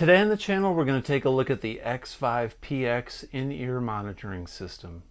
Today on the channel, we're going to take a look at the Xvive PX in-ear monitoring system.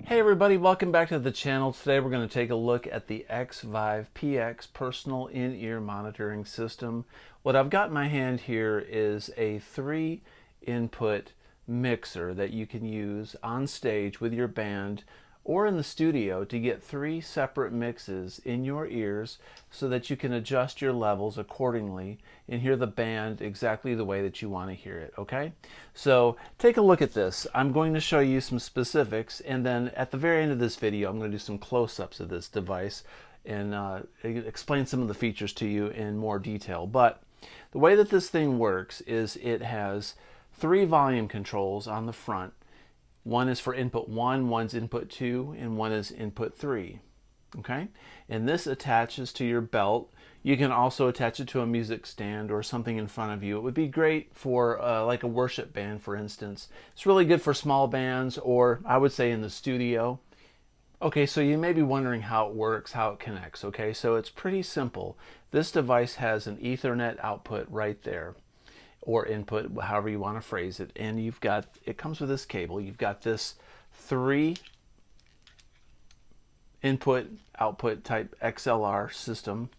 Hey everybody, welcome back to the channel. Today we're going to take a look at the Xvive PX personal in-ear monitoring system. What I've got in my hand here is a 3-input mixer that you can use on stage with your band or in the studio to get 3 separate mixes in your ears so that you can adjust your levels accordingly and hear the band exactly the way that you want to hear it, okay? So take a look at this. I'm going to show you some specifics, and then at the very end of this video I'm going to do some close-ups of this device and explain some of the features to you in more detail. But the way that this thing works is it has 3 volume controls on the front. One is for input 1, one's input 2, and one is input 3. Okay? And this attaches to your belt. You can also attach it to a music stand or something in front of you. It would be great for like a worship band, for instance. It's really good for small bands, or I would say in the studio. Okay, so you may be wondering how it works, how it connects. Okay, so it's pretty simple. This device has an Ethernet output right there, or input, however you want to phrase it, and you've got, it comes with this cable. You've got this 3 input output type XLR system.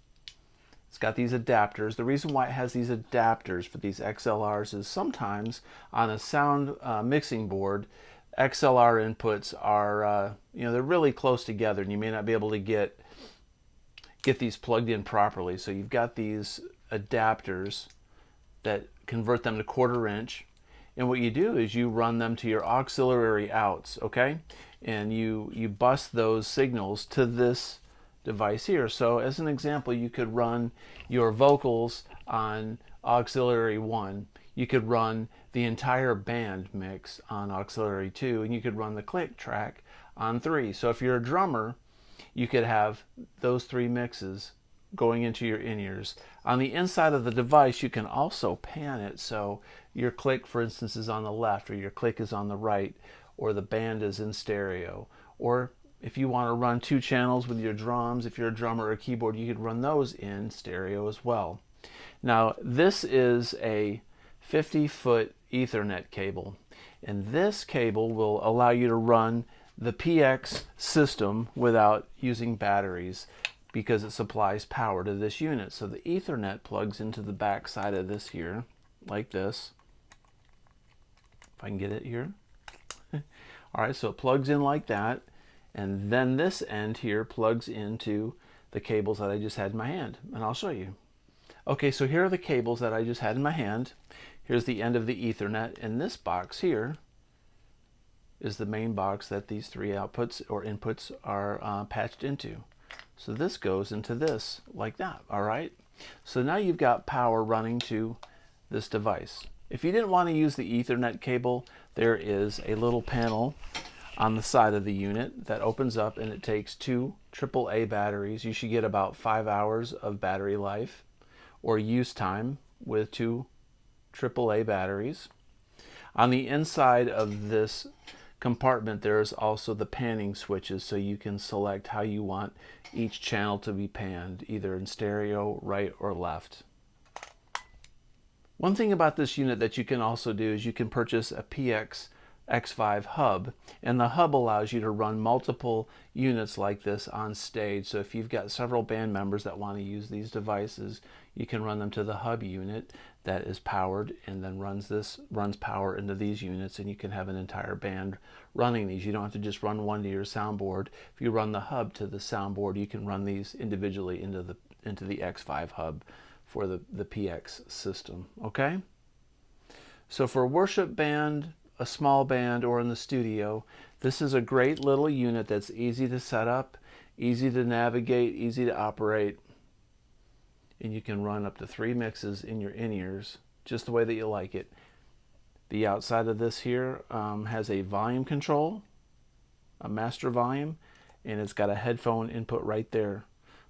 It's got these adapters. The reason why it has these adapters for these XLRs is sometimes on a sound mixing board, XLR inputs are they're really close together and you may not be able to get these plugged in properly. So you've got these adapters that convert them to 1/4 inch, and what you do is you run them to your auxiliary outs, okay? And you bus those signals to this device here. So as an example, you could run your vocals on auxiliary 1, you could run the entire band mix on auxiliary 2, and you could run the click track on 3. So if you're a drummer, you could have those 3 mixes going into your in-ears. On the inside of the device, you can also pan it, so your click, for instance, is on the left, or your click is on the right, or the band is in stereo. Or if you want to run 2 channels with your drums, if you're a drummer or a keyboard, you could run those in stereo as well. Now, this is a 50-foot Ethernet cable, and this cable will allow you to run the PX system without using batteries, because it supplies power to this unit. So the Ethernet plugs into the back side of this here, like this. If I can get it here. All right, so it plugs in like that, and then this end here plugs into the cables that I just had in my hand, and I'll show you. Okay, so here are the cables that I just had in my hand. Here's the end of the Ethernet, and this box here is the main box that these 3 outputs or inputs are patched into. So this goes into this like that, all right? So now you've got power running to this device. If you didn't want to use the Ethernet cable, there is a little panel on the side of the unit that opens up, and it takes 2 AAA batteries. You should get about 5 hours of battery life or use time with 2 AAA batteries. On the inside of this compartment, there is also the panning switches, so you can select how you want each channel to be panned, either in stereo, right, or left. One thing about this unit that you can also do is you can purchase a PX Xvive hub, and the hub allows you to run multiple units like this on stage. So if you've got several band members that want to use these devices, you can run them to the hub unit that is powered and then runs power into these units, and you can have an entire band running these. You don't have to just run one to your soundboard. If you run the hub to the soundboard, you can run these individually into the Xvive hub for the PX system, okay? So for a worship band, a small band, or in the studio, this is a great little unit that's easy to set up, easy to navigate, easy to operate, and you can run up to 3 mixes in your in-ears just the way that you like it. The outside of this here has a volume control, a master volume, and it's got a headphone input right there.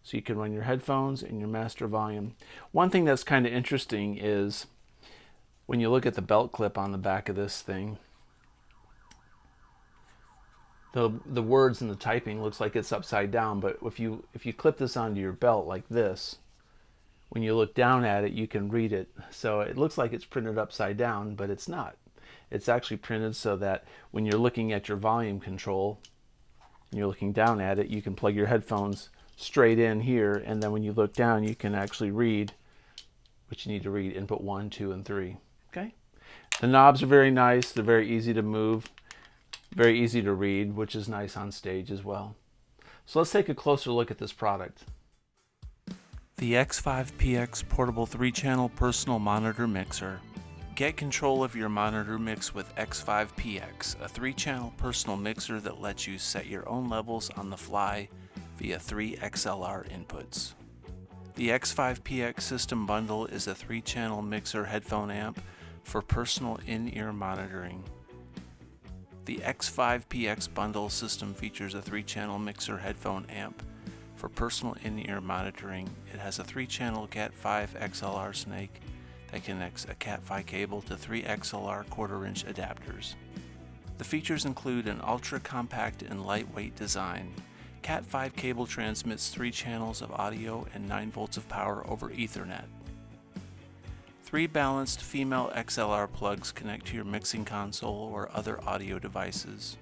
So you can run your headphones and your master volume. One thing that's kind of interesting is when you look at the belt clip on the back of this thing, the words and the typing looks like it's upside down, but if you clip this onto your belt like this, when you look down at it, you can read it. So it looks like it's printed upside down, but it's not. It's actually printed so that when you're looking at your volume control and you're looking down at it, you can plug your headphones straight in here, and then when you look down, you can actually read what you need to read, input 1, 2, and 3. Okay? The knobs are very nice. They're very easy to move, very easy to read, which is nice on stage as well. So let's take a closer look at this product. The Xvive PX Portable 3-Channel Personal Monitor Mixer. Get control of your monitor mix with Xvive PX, a 3-channel personal mixer that lets you set your own levels on the fly via 3 XLR inputs. The Xvive PX System Bundle is a 3-channel mixer headphone amp for personal in-ear monitoring. The Xvive PX Bundle system features a 3-channel mixer headphone amp for personal in-ear monitoring. It has a 3-channel Cat5 XLR snake that connects a Cat5 cable to 3 XLR 1/4-inch adapters. The features include an ultra-compact and lightweight design. Cat5 cable transmits 3 channels of audio and 9 volts of power over Ethernet. 3 balanced female XLR plugs connect to your mixing console or other audio devices.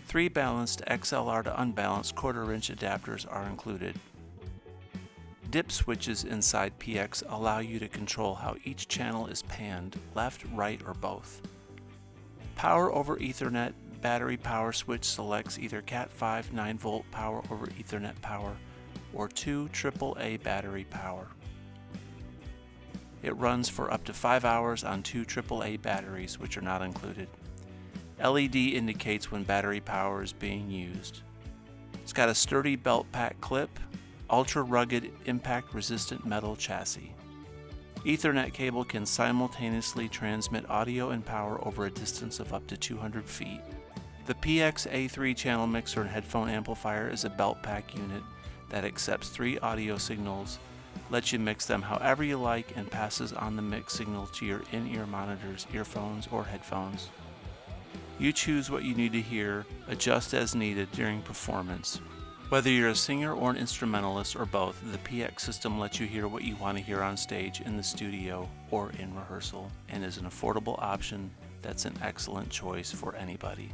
3 balanced XLR to unbalanced 1/4-inch adapters are included. Dip switches inside PX allow you to control how each channel is panned, left, right, or both. Power over Ethernet battery power switch selects either Cat5 9-volt power over Ethernet power or 2 AAA battery power. It runs for up to 5 hours on 2 AAA batteries, which are not included. LED indicates when battery power is being used. It's got a sturdy belt pack clip, ultra rugged impact resistant metal chassis. Ethernet cable can simultaneously transmit audio and power over a distance of up to 200 feet. The PX A3 channel mixer and headphone amplifier is a belt pack unit that accepts 3 audio signals, lets you mix them however you like, and passes on the mix signal to your in-ear monitors, earphones, or headphones. You choose what you need to hear, adjust as needed during performance. Whether you're a singer or an instrumentalist or both, the PX system lets you hear what you want to hear on stage, in the studio, or in rehearsal, and is an affordable option that's an excellent choice for anybody.